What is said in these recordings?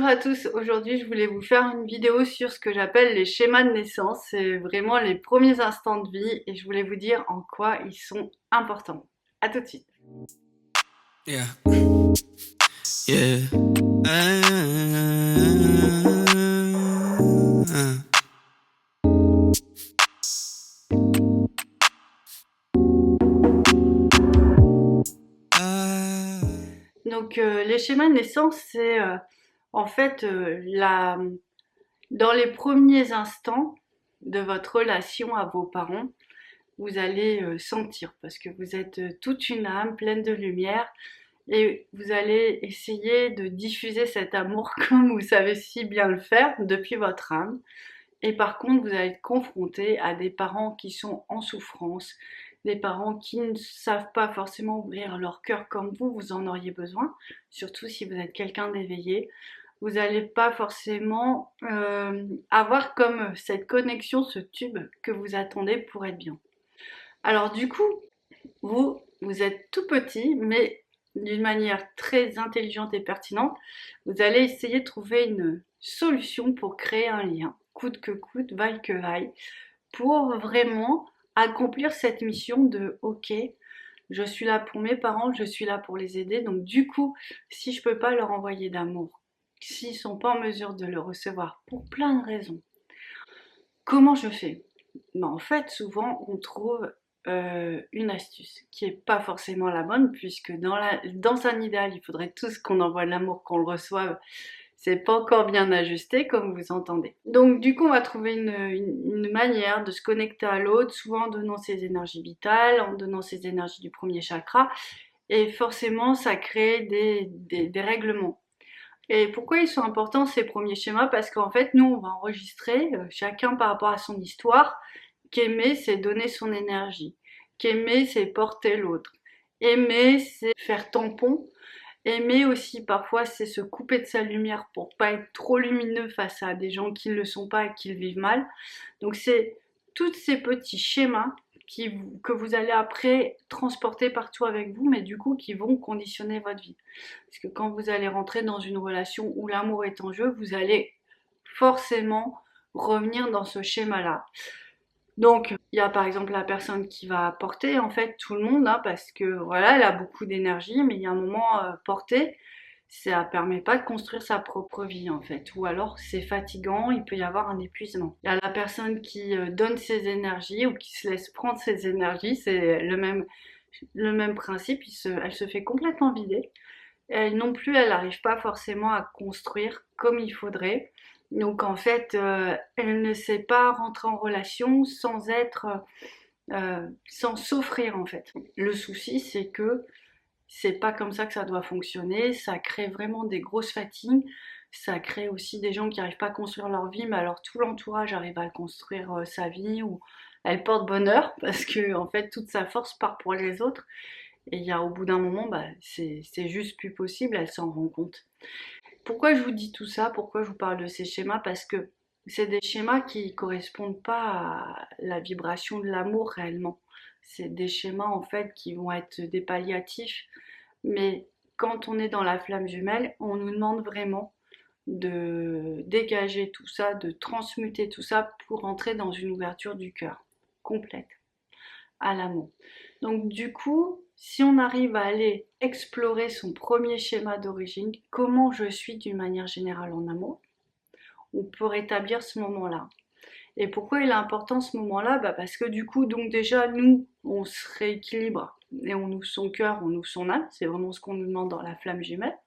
Bonjour à tous, aujourd'hui je voulais vous faire une vidéo sur ce que j'appelle les schémas de naissance. C'est vraiment les premiers instants de vie et je voulais vous dire en quoi ils sont importants. A tout de suite. Yeah, yeah. Donc les schémas de naissance, c'est en fait dans les premiers instants de votre relation à vos parents, vous allez sentir parce que vous êtes toute une âme pleine de lumière. Et vous allez essayer de diffuser cet amour comme vous savez si bien le faire depuis votre âme. Et par contre, vous allez être confronté à des parents qui sont en souffrance, des parents qui ne savent pas forcément ouvrir leur cœur comme vous en auriez besoin, surtout si vous êtes quelqu'un d'éveillé. Vous n'allez pas forcément avoir comme cette connexion, ce tube que vous attendez pour être bien. Alors du coup, vous êtes tout petit, mais d'une manière très intelligente et pertinente, vous allez essayer de trouver une solution pour créer un lien, coûte que coûte, vaille que vaille, pour vraiment accomplir cette mission de OK, je suis là pour mes parents, je suis là pour les aider, donc du coup, si je peux pas leur envoyer d'amour, s'ils sont pas en mesure de le recevoir pour plein de raisons, comment je fais? Ben, en fait, souvent, on trouve une astuce qui est pas forcément la bonne, puisque dans un idéal, il faudrait tous qu'on envoie de l'amour, qu'on le reçoive. C'est pas encore bien ajusté, comme vous entendez. Donc, du coup, on va trouver une manière de se connecter à l'autre, souvent en donnant ses énergies vitales, en donnant ses énergies du premier chakra. Et forcément, ça crée des règlements. Et pourquoi ils sont importants ces premiers schémas? Parce qu'en fait, nous, on va enregistrer, chacun par rapport à son histoire, qu'aimer, c'est donner son énergie, qu'aimer, c'est porter l'autre, aimer, c'est faire tampon, aimer aussi, parfois, c'est se couper de sa lumière pour pas être trop lumineux face à des gens qui ne le sont pas et qui le vivent mal. Donc c'est tous ces petits schémas que vous allez après transporter partout avec vous, mais du coup qui vont conditionner votre vie. Parce que quand vous allez rentrer dans une relation où l'amour est en jeu, vous allez forcément revenir dans ce schéma-là. Donc, il y a par exemple la personne qui va porter en fait tout le monde, hein, parce que voilà, elle a beaucoup d'énergie, mais il y a un moment porter, ça permet pas de construire sa propre vie en fait, ou alors c'est fatigant, il peut y avoir un épuisement. Il y a la personne qui donne ses énergies ou qui se laisse prendre ses énergies, c'est le même principe, elle se fait complètement vider. Elle non plus, elle n'arrive pas forcément à construire comme il faudrait. Donc en fait, elle ne sait pas rentrer en relation sans s'offrir en fait. Le souci, c'est que c'est pas comme ça que ça doit fonctionner. Ça crée vraiment des grosses fatigues. Ça crée aussi des gens qui n'arrivent pas à construire leur vie, mais alors tout l'entourage arrive à construire sa vie ou elle porte bonheur parce que en fait toute sa force part pour les autres. Et il y a au bout d'un moment, bah, c'est juste plus possible, elle s'en rend compte. Pourquoi je vous dis tout ça? Pourquoi je vous parle de ces schémas? Parce que c'est des schémas qui correspondent pas à la vibration de l'amour réellement. C'est des schémas en fait qui vont être des palliatifs, mais quand on est dans la flamme jumelle, on nous demande vraiment de dégager tout ça, de transmuter tout ça pour entrer dans une ouverture du cœur complète à l'amour. Donc du coup, si on arrive à aller explorer son premier schéma d'origine, comment je suis d'une manière générale en amour, on peut rétablir ce moment-là. Et pourquoi il est important ce moment-là? Parce que du coup, donc déjà, nous, on se rééquilibre et on ouvre son cœur, on ouvre son âme. C'est vraiment ce qu'on nous demande dans la flamme jumelle.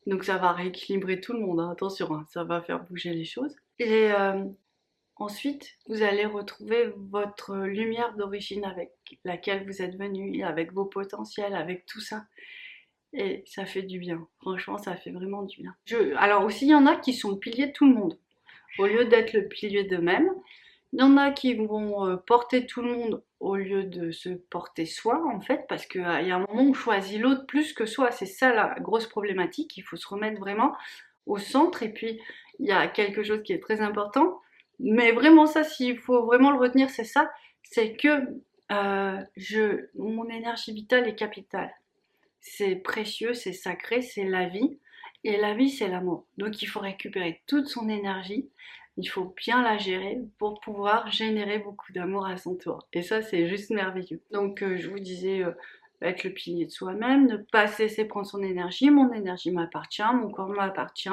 Donc ça va rééquilibrer tout le monde, hein. Attention, hein, ça va faire bouger les choses. Et ensuite, vous allez retrouver votre lumière d'origine avec laquelle vous êtes venu, avec vos potentiels, avec tout ça. Et ça fait du bien. Franchement, ça fait vraiment du bien. Alors aussi, il y en a qui sont le pilier de tout le monde. Au lieu d'être le pilier d'eux-mêmes, il y en a qui vont porter tout le monde au lieu de se porter soi, en fait, parce qu'il y a un moment où on choisit l'autre plus que soi. C'est ça la grosse problématique. Il faut se remettre vraiment au centre. Et puis, il y a quelque chose qui est très important. Mais vraiment ça, s'il faut vraiment le retenir, c'est ça. C'est que mon énergie vitale est capitale. C'est précieux, c'est sacré, c'est la vie. Et la vie, c'est l'amour. Donc il faut récupérer toute son énergie, il faut bien la gérer pour pouvoir générer beaucoup d'amour à son tour. Et ça, c'est juste merveilleux. Donc je vous disais, être le pilier de soi-même, ne pas se laisser prendre son énergie. Mon énergie m'appartient, mon corps m'appartient.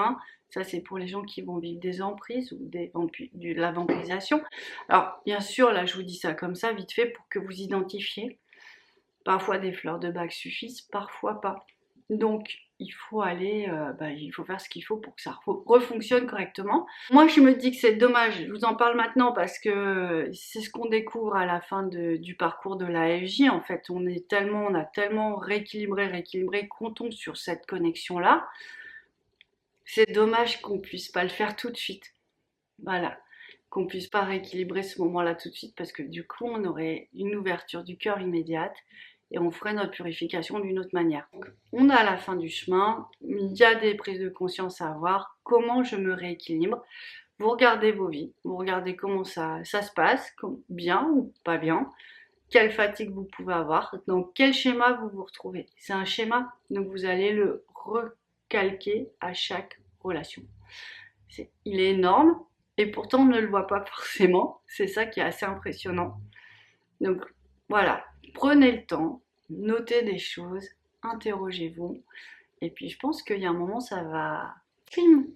Ça, c'est pour les gens qui vont vivre des emprises ou de la vampirisation. Alors, bien sûr, là, je vous dis ça comme ça, vite fait, pour que vous identifiez. Parfois, des fleurs de bac suffisent, parfois pas. Donc, il faut aller, il faut faire ce qu'il faut pour que ça refonctionne correctement. Moi, je me dis que c'est dommage, je vous en parle maintenant parce que c'est ce qu'on découvre à la fin du parcours de la FJ. En fait, on a tellement rééquilibré qu'on tombe sur cette connexion-là. C'est dommage qu'on puisse pas le faire tout de suite. Voilà. Qu'on puisse pas rééquilibrer ce moment-là tout de suite parce que du coup, on aurait une ouverture du cœur immédiate et on ferait notre purification d'une autre manière. Donc, on est à la fin du chemin, il y a des prises de conscience à avoir, comment je me rééquilibre. Vous regardez vos vies, vous regardez comment ça se passe, bien ou pas bien, quelle fatigue vous pouvez avoir, dans quel schéma vous vous retrouvez. C'est un schéma, donc vous allez le recalquer à chaque relation. Il est énorme et pourtant on ne le voit pas forcément, c'est ça qui est assez impressionnant. Donc voilà, prenez le temps, notez des choses, interrogez-vous. Et puis je pense qu'il y a un moment, ça va... Clim.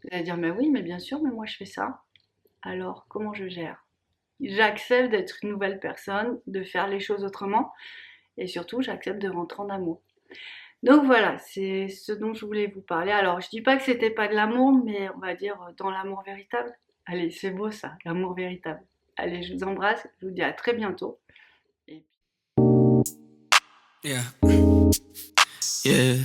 Vous allez dire, mais oui, mais bien sûr, mais moi je fais ça. Alors, comment je gère? J'accepte d'être une nouvelle personne, de faire les choses autrement. Et surtout, j'accepte de rentrer en amour. Donc voilà, c'est ce dont je voulais vous parler. Alors, je dis pas que c'était pas de l'amour, mais on va dire dans l'amour véritable. Allez, c'est beau ça, l'amour véritable. Allez, je vous embrasse, je vous dis à très bientôt. Et Yeah. Yeah.